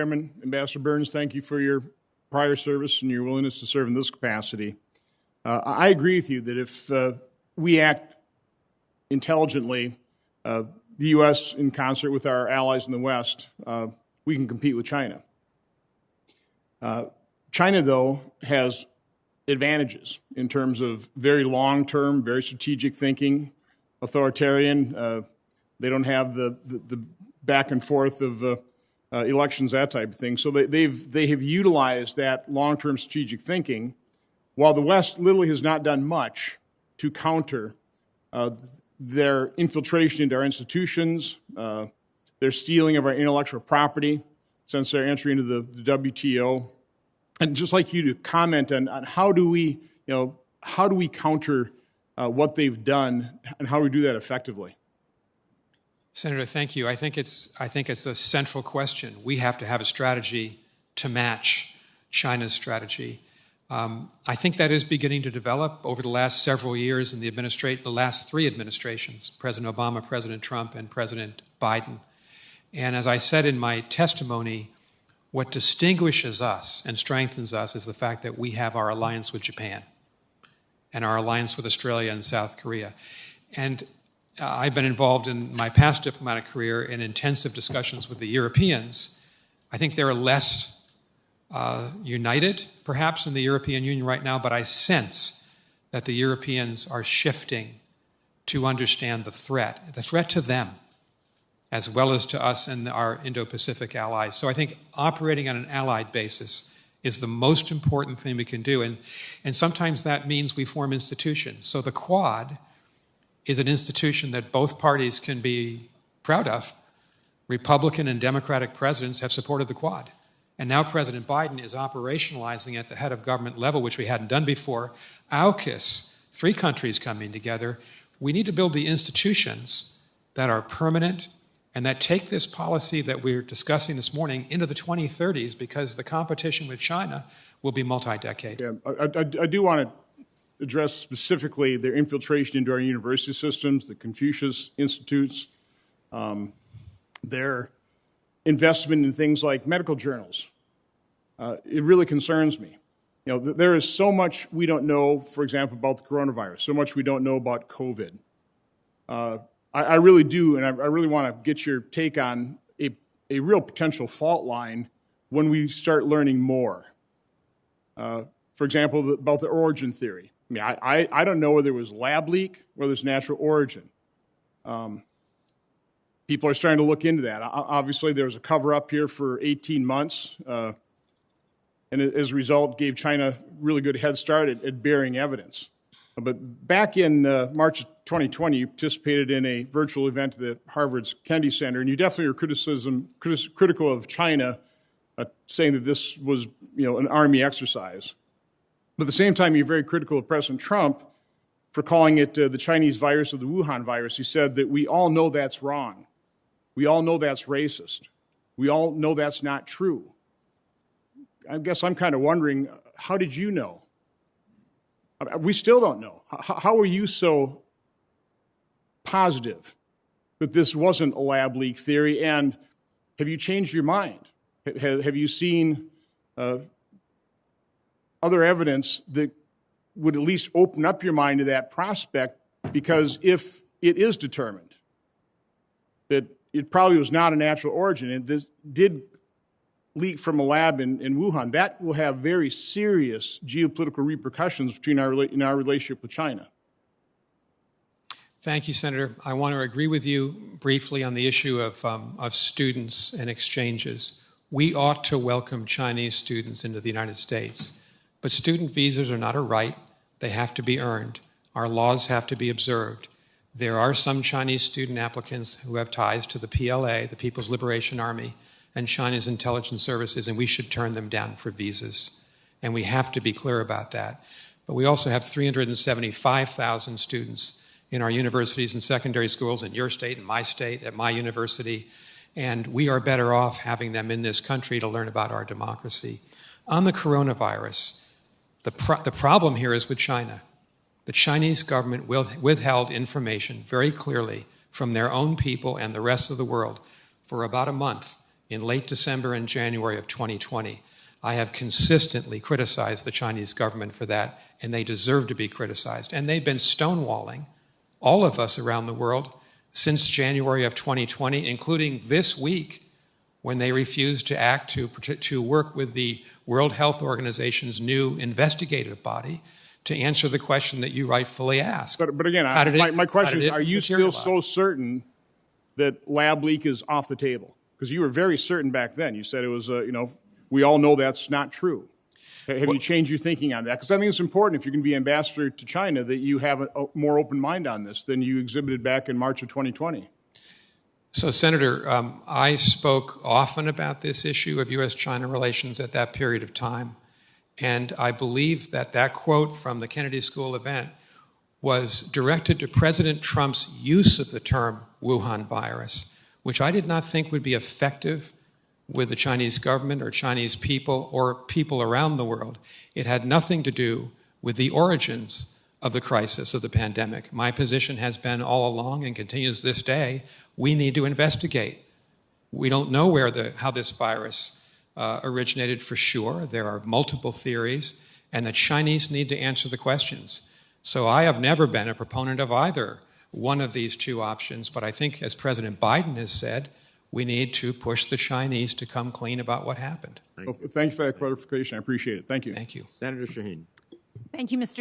Chairman, Ambassador Burns, thank you for your prior service and your willingness to serve in this capacity. I agree with you that if we act intelligently, the U.S. in concert with our allies in the West, we can compete with China. China, though, has advantages in terms of very long-term, very strategic thinking, authoritarian. They don't have the back and forth of elections, that type of thing. So they have utilized that long-term strategic thinking, while the West literally has not done much to counter their infiltration into our institutions, their stealing of our intellectual property since their entry into the WTO. And just like you to comment on how do we counter what they've done and how do we do that effectively? Senator, thank you. I think it's a central question. We have to have a strategy to match China's strategy. I think that is beginning to develop over the last several years in the last three administrations, President Obama, President Trump, and President Biden. And as I said in my testimony, what distinguishes us and strengthens us is the fact that we have our alliance with Japan and our alliance with Australia and South Korea. And I've been involved in my past diplomatic career in intensive discussions with the Europeans. I think they're less united, perhaps, in the European Union right now, but I sense that the Europeans are shifting to understand the threat to them, as well as to us and our Indo-Pacific allies. So I think operating on an allied basis is the most important thing we can do, and sometimes that means we form institutions. So the Quad is an institution that both parties can be proud of. Republican and Democratic presidents have supported the Quad. And now President Biden is operationalizing at the head of government level, which we hadn't done before. AUKUS, 3 countries coming together. We need to build the institutions that are permanent and that take this policy that we're discussing this morning into the 2030s, because the competition with China will be multi-decade. Yeah, I do want to address specifically their infiltration into our university systems, the Confucius Institutes, their investment in things like medical journals. It really concerns me. You know, there is so much we don't know, for example, about the coronavirus, so much we don't know about COVID. I really do, and I really want to get your take on a real potential fault line when we start learning more. For example, about the origin theory. I mean, I don't know whether it was lab leak or there's natural origin. People are starting to look into that. Obviously, there was a cover-up here for 18 months, and as a result, gave China a really good head start at bearing evidence. But back in March of 2020, you participated in a virtual event at the Harvard's Kennedy Center, and you definitely were critical of China, saying that this was, an army exercise. But at the same time, you're very critical of President Trump for calling it the Chinese virus or the Wuhan virus. He said that we all know that's wrong. We all know that's racist. We all know that's not true. I guess I'm kind of wondering, how did you know? We still don't know. How are you so positive that this wasn't a lab leak theory? And have you changed your mind? Have you seen other evidence that would at least open up your mind to that prospect? Because if it is determined that it probably was not a natural origin and this did leak from a lab in Wuhan, that will have very serious geopolitical repercussions in our relationship with China. Thank you, Senator. I want to agree with you briefly on the issue of students and exchanges. We ought to welcome Chinese students into the United States, but student visas are not a right. They have to be earned. Our laws have to be observed. There are some Chinese student applicants who have ties to the PLA, the People's Liberation Army, and China's intelligence services, and we should turn them down for visas. And we have to be clear about that. But we also have 375,000 students in our universities and secondary schools in your state and my state, at my university, and we are better off having them in this country to learn about our democracy. On the coronavirus, the problem here is with China. The Chinese government withheld information very clearly from their own people and the rest of the world for about a month in late December and January of 2020. I have consistently criticized the Chinese government for that, and they deserve to be criticized. And they've been stonewalling all of us around the world since January of 2020, including this week when they refused to act to work with the World Health Organization's new investigative body to answer the question that you rightfully asked. But again, my question is, are you still so certain that lab leak is off the table? Because you were very certain back then. You said it was, we all know that's not true. Have you changed your thinking on that? Because I think it's important if you're going to be ambassador to China that you have a more open mind on this than you exhibited back in March of 2020. So, Senator, I spoke often about this issue of U.S.-China relations at that period of time. And I believe that that quote from the Kennedy School event was directed to President Trump's use of the term Wuhan virus, which I did not think would be effective with the Chinese government or Chinese people or people around the world. It had nothing to do with the origins of the crisis of the pandemic. My position has been all along and continues this day, we need to investigate. We don't know how this virus originated for sure. There are multiple theories, and the Chinese need to answer the questions. So I have never been a proponent of either one of these two options, but I think, as President Biden has said, we need to push the Chinese to come clean about what happened. Thank you for that clarification. I appreciate it. Thank you. Thank you. Senator Shaheen. Thank you, Mr.